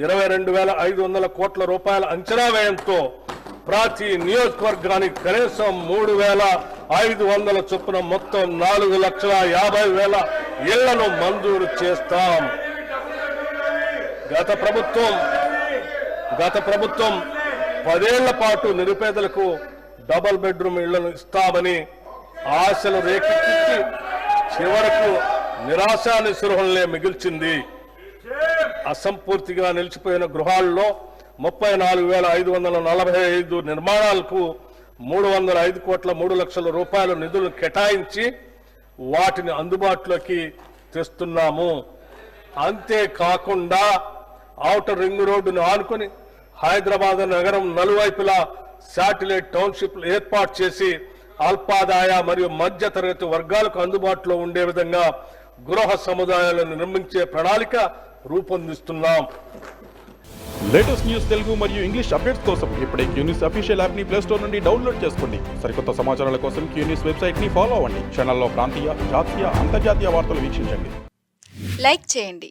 22,500 కోట్ల రూపాయల అంచనా వ్యయంతో ప్రతి నియోజకవర్గానికి కనీసం 3,500 చొప్పున మొత్తం 4,50,000 ఇళ్లను మంజూరు చేస్తాం. గత ప్రభుత్వం 10 ఏళ్ల పాటు నిరుపేదలకు డబుల్ బెడ్రూమ్ ఇళ్లను ఇస్తామని ఆశలు రేకెత్తించి చివరకు నిరాశా నిస్పృహలనే మిగిల్చింది. అసంపూర్తిగా నిలిచిపోయిన గృహాల్లో 34,545 నిర్మాణాలకు 305 కోట్ల 3 లక్షల రూపాయల నిధులు కేటాయించి వాటిని అందుబాటులోకి తెస్తున్నాము. అంతేకాకుండా ఔటర్ రింగ్ రోడ్డును ఆనుకుని హైదరాబాద్ నగరం నలువైపులా శాటిలైట్ టౌన్షిప్లు ఏర్పాటు చేసి అల్పాదాయ మరియు మధ్య తరగతి వర్గాలకు అందుబాటులో ఉండే విధంగా గృహ సముదాయాలను నిర్మించే ప్రణాళిక రూపొందిస్తున్నాం. లేటెస్ట్ న్యూస్ తెలుగు మరియు ఇంగ్లీష్ అప్డేట్స్ కోసం ఇప్పుడే క్యూన్యూస్ అఫీషియల్ యాప్ ని ప్లే స్టోర్ నుండి డౌన్లోడ్ చేసుకోండి. సరికొత్త సమాచారాల కోసం క్యూన్యూస్ వెబ్సైట్ ని ఫాలో అవ్వండి. ఛానల్లో ప్రాంతీయ, జాతీయ, అంతర్జాతీయ వార్తలు వీక్షించండి. లైక్ చేయండి.